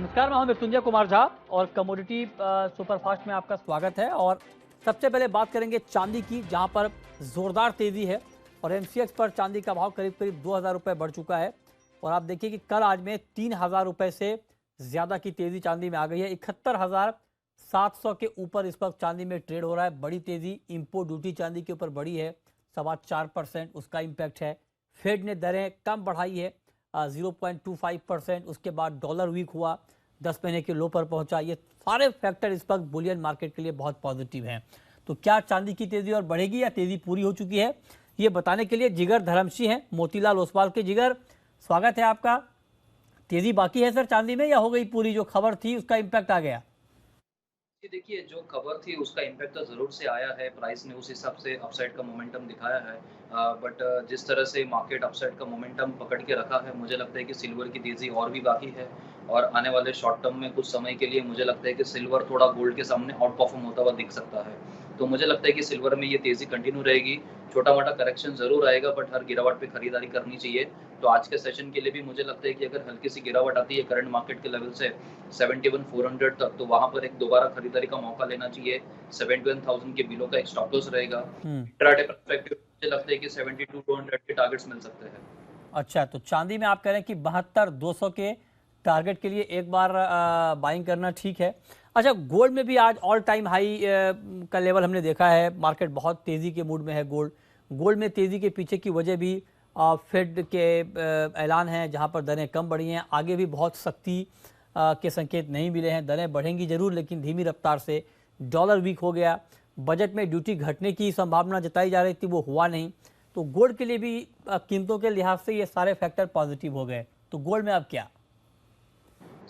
नमस्कार, मैं हूं मृत्युंजय कुमार झा और कमोडिटी सुपरफास्ट में आपका स्वागत है। और सबसे पहले बात करेंगे चांदी की, जहां पर जोरदार तेजी है और एमसीएक्स पर चांदी का भाव करीब करीब 2000 रुपये बढ़ चुका है। और आप देखिए कि कल आज में 3000 रुपये से ज़्यादा की तेज़ी चांदी में आ गई है। 71,700 के ऊपर इस वक्त चांदी में ट्रेड हो रहा है। बड़ी तेज़ी इम्पोर्ट ड्यूटी चांदी के ऊपर बढ़ी है, 4.25%, उसका इम्पैक्ट है। फेड ने दरें कम बढ़ाई है 0.25%। उसके बाद डॉलर वीक हुआ, 10 महीने के लो पर पहुंचा। ये सारे फैक्टर इस वक्त बुलियन मार्केट के लिए बहुत पॉजिटिव हैं। तो क्या चांदी की तेज़ी और बढ़ेगी या तेज़ी पूरी हो चुकी है, ये बताने के लिए जिगर धर्मशी हैं मोतीलाल ओसवाल के। जिगर, स्वागत है आपका। तेज़ी बाकी है सर चांदी में या हो गई पूरी? जो खबर थी उसका इम्पैक्ट आ गया? देखिए, जो खबर थी उसका इम्पैक्ट तो ज़रूर से आया है, प्राइस ने उस हिसाब से अपसाइड का मोमेंटम दिखाया है। बट जिस तरह से मार्केट अपसाइड का मोमेंटम पकड़ के रखा है, मुझे लगता है कि सिल्वर की तेज़ी और भी बाकी है। और आने वाले शॉर्ट टर्म में कुछ समय के लिए मुझे लगता है कि सिल्वर थोड़ा गोल्ड के सामने आउट परफॉर्म होता हुआ दिख सकता है। तो मुझे लगता है कि सिल्वर में ये तेज़ी कंटिन्यू रहेगी। छोटा-मोटा करेक्शन ज़रूर आएगा, बट हर गिरावट पे खरीदारी करनी चाहिए। तो आज के सेशन के लिए भी मुझे लगता है कि अगर हल्की सी गिरावट आती है करंट मार्केट के लेवल से 71,400 तक, तो वहाँ पर एक दोबारा खरीदारी का मौका लेना चाहिए। 71,000 के बिलो का एक स्टॉप लॉस रहेगा। इंट्राडे पर्सपेक्टिव मुझे लगता है कि 72,200 के टारगेट्स मिल सकते हैं। अच्छा, तो चांदी में आप कह रहे हैं कि 72,200 के टारगेट के लिए एक बार बाइंग करना ठीक है। अच्छा, गोल्ड में भी आज ऑल टाइम हाई का लेवल हमने देखा है। मार्केट बहुत तेज़ी के मूड में है। गोल्ड में तेज़ी के पीछे की वजह भी फेड के ऐलान हैं, जहां पर दरें कम बढ़ी हैं। आगे भी बहुत सख्ती के संकेत नहीं मिले हैं। दरें बढ़ेंगी जरूर, लेकिन धीमी रफ्तार से। डॉलर वीक हो गया। बजट में ड्यूटी घटने की संभावना जताई जा रही थी, वो हुआ नहीं। तो गोल्ड के लिए भी कीमतों के लिहाज से ये सारे फैक्टर पॉजिटिव हो गए। तो गोल्ड में अब क्या?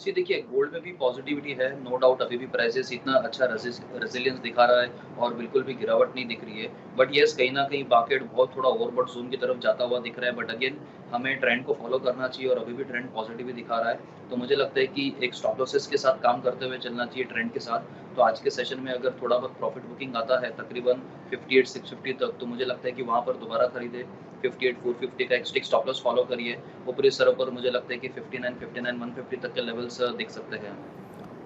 जी देखिए, गोल्ड में भी पॉज़िटिविटी है, नो डाउट। अभी भी प्राइसेज़ इतना अच्छा रेज़िलियंस दिखा रहा है और बिल्कुल भी गिरावट नहीं दिख रही है। बट येस, कहीं न कहीं मार्केट बहुत थोड़ा ओवरबॉट ज़ोन की तरफ जाता हुआ दिख रहा है। बट अगेन हमें ट्रेंड को फ़ॉलो करना चाहिए और अभी भी ट्रेंड पॉज़िटिव ही दिखा रहा है। तो मुझे लगता है कि एक स्टॉप लॉसेस के साथ काम करते हुए चलना चाहिए ट्रेंड के साथ। तो आज के सेशन में अगर थोड़ा बहुत प्रॉफ़िट बुकिंग आता है तकरीबन 58,650 तक, तो मुझे लगता है कि वहाँ पर दोबारा खरीदें। 58,450 का एक स्टिक स्टॉप लॉस फ़ॉलो करिए। ऊपरी स्तरों पर मुझे लगता है कि 59, 150 तक के लेवल्स दिख सकते हैं।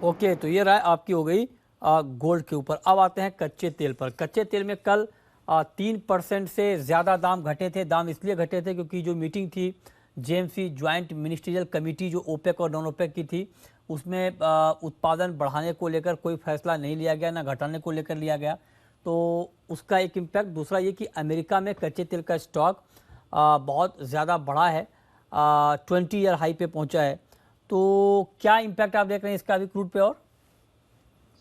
ओके, तो ये राय आपकी हो गई गोल्ड के ऊपर। अब आते हैं कच्चे तेल पर। कच्चे तेल में कल 3% से ज़्यादा दाम घटे थे। दाम इसलिए घटे थे क्योंकि जो मीटिंग थी जेएमसी ज्वाइंट मिनिस्ट्रियल कमेटी, जो ओपेक और नॉन ओपेक की थी, उसमें उत्पादन बढ़ाने को लेकर कोई फैसला नहीं लिया गया, ना घटाने को लेकर लिया गया। तो उसका एक इम्पैक्ट। दूसरा ये कि अमेरिका में कच्चे तेल का स्टॉक बहुत ज़्यादा बढ़ा है, 20 ईयर हाई पे पहुंचा है। तो क्या इम्पैक्ट आप देख रहे हैं इसका अभी क्रूड पे? और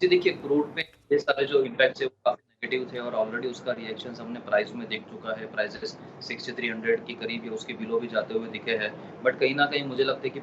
जी देखिए, क्रूड पे ये सारे जो इम्पैक्ट्स है वो काफ़ी नेगेटिव थे और ऑलरेडी उसका रिएक्शंस हमने प्राइस में देख चुका है। प्राइसेस 6300 के करीब या उसके बिलो भी जाते हुए दिखे हैं। बट कहीं न कहीं मुझे लगता है कि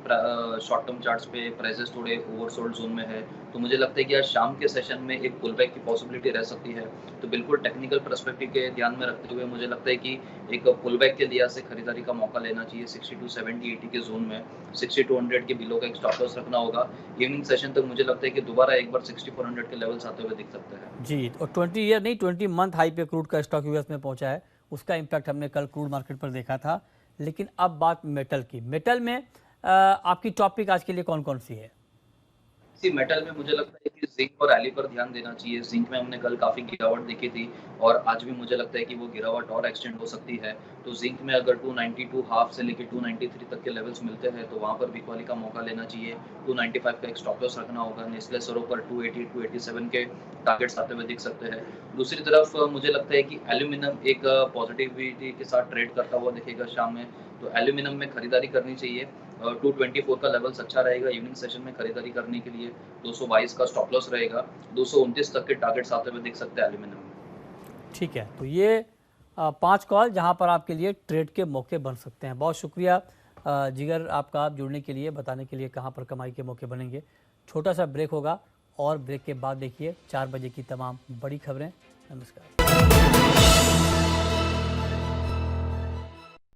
शॉर्ट टर्म चार्ट्स पे प्राइसेस थोड़े ओवरसोल्ड ज़ोन में है। तो मुझे लगता है कि आज शाम के सेशन में एक पुल बैक की पॉसिबिलिटी रह सकती है। तो बिल्कुल टेक्निकल पर्सपेक्टिव के ध्यान में रखते हुए मुझे लगता है कि एक पुल बैक के लिहाज से खरीदारी का मौका लेना चाहिए 62, 70, 80 के ज़ोन में। 6200 के बिलो का एक स्टॉप लॉस रखना होगा। इवनिंग सेशन तक मुझे लगता है कि दोबारा एक बार 6400 के लेवल्स आते हुए दिख सकते हैं। जी, और 20 ईयर नहीं, 20 मंथ हाई पे क्रूड का स्टॉक यूएस में पहुंचा है। उसका इम्पैक्ट हमने कल क्रूड मार्केट पर देखा था। लेकिन अब बात मेटल की। मेटल में आपकी टॉपिक आज के लिए कौन कौन सी है? इसी मेटल में मुझे लगता है कि ज़िंक और एली पर ध्यान देना चाहिए। ज़िंक में हमने कल काफ़ी गिरावट देखी थी और आज भी मुझे लगता है कि वो गिरावट और एक्सटेंड हो सकती है। तो ज़िंक में अगर 292 हाफ से लेके 293 तक के लेवल्स मिलते हैं, तो वहाँ पर बिकवाली का मौका लेना चाहिए। 295 का एक स्टॉप लॉस रखना होगा। निचले स्तरों पर 280, 287 के टारगेट्स आते हुए दिख सकते हैं। दूसरी तरफ मुझे लगता है कि एल्यूमीनियम एक पॉजिटिविटी के साथ ट्रेड करता हुआ दिखेगा शाम में। तो एल्यूमीनियम में खरीदारी करनी चाहिए। 224 का लेवल्स अच्छा रहेगा इवनिंग सेशन में खरीदारी करने के लिए। 222 का स्टॉप लॉस रहेगा। 229 तक के टारगेट्स आते हुए दिख सकते हैं एल्यूमीनियम में। ठीक है, तो ये 5 कॉल जहां पर आपके लिए ट्रेड के मौके बन सकते हैं। बहुत शुक्रिया जिगर आपका, आप जुड़ने के लिए, बताने के लिए कहां पर कमाई के मौके बनेंगे। छोटा सा ब्रेक होगा और ब्रेक के बाद देखिए 4 बजे की तमाम बड़ी खबरें। नमस्कार।